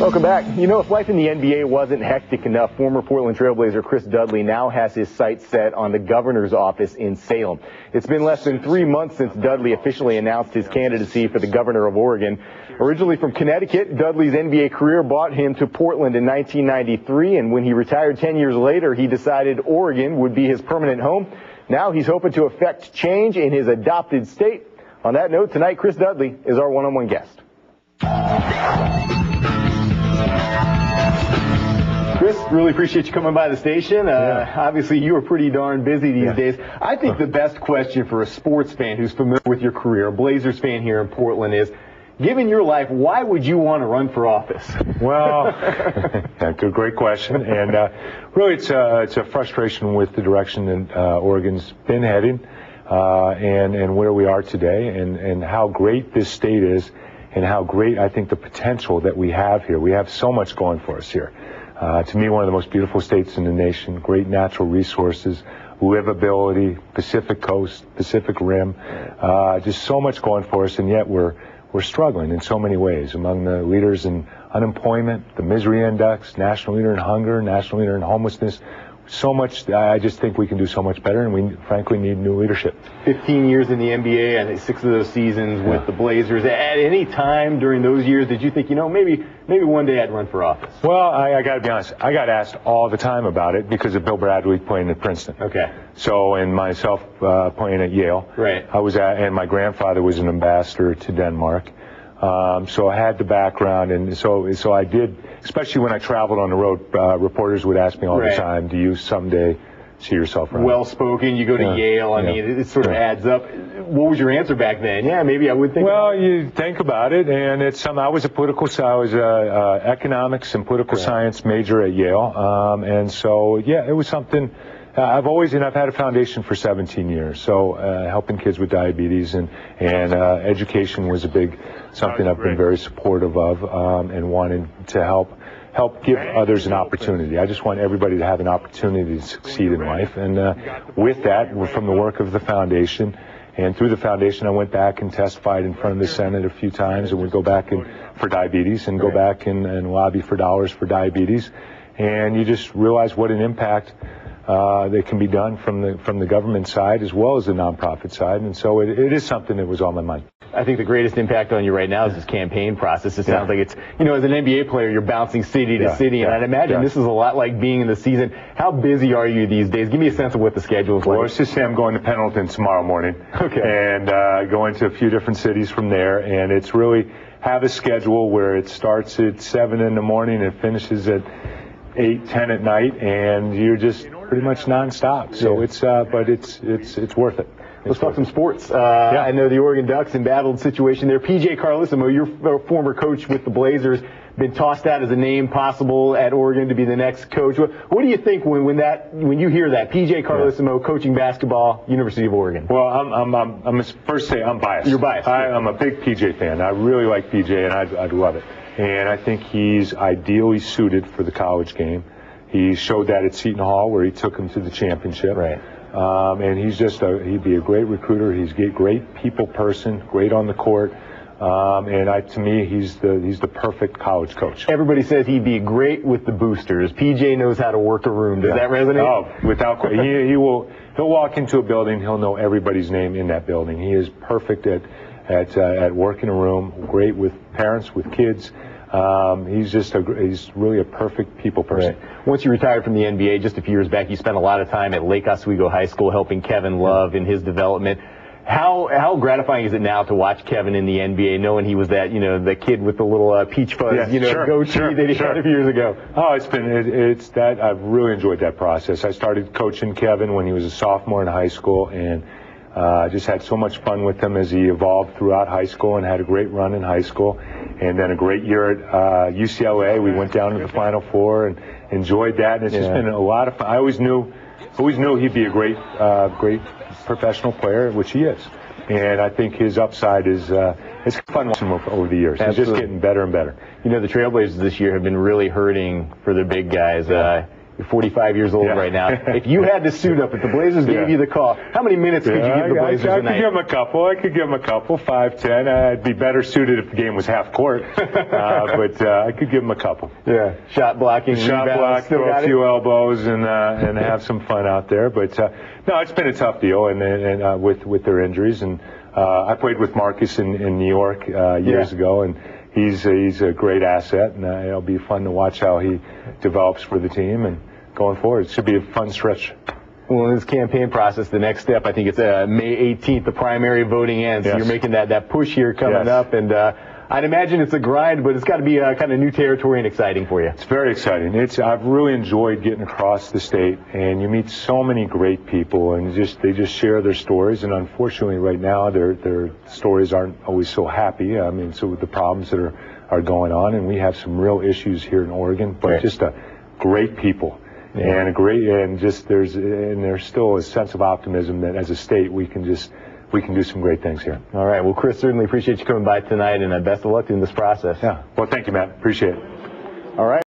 Welcome back. You know, if life in the NBA wasn't hectic enough, former Portland Trailblazer Chris Dudley now has his sights set on the governor's office in Salem. It's been less than 3 months since Dudley officially announced his candidacy for the governor of Oregon. Originally from Connecticut, Dudley's NBA career brought him to Portland in 1993, and when he retired 10 years later, he decided Oregon would be his permanent home. Now he's hoping to effect change in his adopted state. On that note, tonight, Chris Dudley is our one-on-one guest. Chris, really appreciate you coming by the station. Obviously, you are pretty darn busy these days. I think the best question for a sports fan who's familiar with your career, a Blazers fan here in Portland, is, given your life, why would you want to run for office? Well, great question. And really, it's a frustration with the direction that Oregon's been heading and where we are today and how great this state is and how great I think the potential that we have here. We have so much going for us here. To me, one of the most beautiful states in the nation, great natural resources, livability, Pacific Coast, Pacific Rim, just so much going for us, and yet we're struggling in so many ways. Among the leaders in unemployment, the misery index, national leader in hunger, national leader in homelessness. So much, I just think we can do so much better, and we frankly need new leadership. 15 years in the NBA, and 6 of those seasons with the Blazers. At any time during those years, did you think, you know, maybe one day I'd run for office? Well, I got to be honest. I got asked all the time about it because of Bill Bradley playing at Princeton. Okay. So, and myself playing at Yale. Right. and my grandfather was an ambassador to Denmark. So I had the background, and so I did, especially when I traveled on the road, reporters would ask me all the time, do you someday see yourself running? Well-spoken, you go to Yale, I mean, it sort of adds up. What was your answer back then? Yeah, maybe I would think about it. You think about it, and it's something. I was a economics and political science major at Yale, and so, it was something. I've had a foundation for 17 years, so helping kids with diabetes and education was something I've been very supportive of and wanting to help give others an opportunity. I just want everybody to have an opportunity to succeed in life, and with that, from the work of the foundation, and through the foundation, I went back and testified in front of the Senate a few times, and would go back for diabetes and go back and lobby for dollars for diabetes, and you just realize what an impact that can be done from the government side as well as the nonprofit side, and so it is something that was on my mind. I think the greatest impact on you right now is this campaign process. It sounds like it's, as an NBA player, you're bouncing city to city, and I'd imagine this is a lot like being in the season. How busy are you these days? Give me a sense of what the schedule is like. Well, let's just say I'm going to Pendleton tomorrow morning, and going to a few different cities from there, and it's really have a schedule where it starts at 7 in the morning and finishes at 8, 10 at night, and you're just pretty much nonstop. So it's worth it. Let's talk some sports. I know the Oregon Ducks embattled situation there. PJ Carlesimo, your former coach with the Blazers, been tossed out as a name possible at Oregon to be the next coach. What do you think when you hear that? PJ Carlesimo coaching basketball, University of Oregon. Well, I'm first say I'm biased. You're biased. I'm a big PJ fan. I really like PJ, and I'd love it. And I think he's ideally suited for the college game. He showed that at Seton Hall, where he took him to the championship. Right. And he's he'd be a great recruiter. He's a great people person, great on the court. And to me, he's the perfect college coach. Everybody says he'd be great with the boosters. PJ knows how to work a room. Does that resonate? Oh, without question. He'll walk into a building. He'll know everybody's name in that building. He is perfect at working a room. Great with parents, with kids. He's really a perfect people person. Right. Once you retired from the NBA just a few years back, you spent a lot of time at Lake Oswego High School helping Kevin Love in his development. How gratifying is it now to watch Kevin in the NBA, knowing he was that, the kid with the little peach fuzz, goatee that he had a few years ago? Oh, I've really enjoyed that process. I started coaching Kevin when he was a sophomore in high school, and just had so much fun with him as he evolved throughout high school and had a great run in high school. And then a great year at UCLA. We went down to the Final Four and enjoyed that. And it's just been a lot of fun. I always knew he'd be a great professional player, which he is. And I think his upside is it's fun watching him over the years. Absolutely. He's just getting better and better. The Trailblazers this year have been really hurting for their big guys. You're 45 years old right now. If you had to suit up, if the Blazers gave you the call, how many minutes could you give the Blazers a night? I could give them a couple, 5, 10. I'd be better suited if the game was half court, but I could give them a couple. Yeah, shot blocking, rebounds, throw a few elbows, and have some fun out there. But no, it's been a tough deal, and with their injuries. And I played with Marcus in New York years ago, and he's a great asset, and it'll be fun to watch how he develops for the team and going forward. It should be a fun stretch. Well, in this campaign process, the next step, I think it's May 18th, the primary voting ends. So you're making that push here coming up, and I'd imagine it's a grind, but it's got to be kind of new territory and exciting for you. It's very exciting. I've really enjoyed getting across the state, and you meet so many great people, and they just share their stories. And unfortunately, right now, their stories aren't always so happy. I mean, so with the problems that are going on, and we have some real issues here in Oregon, but just great people. And there's still a sense of optimism that as a state we can do some great things here. All right. Well, Chris, certainly appreciate you coming by tonight, and best of luck in this process. Yeah. Well, thank you, Matt. Appreciate it. All right.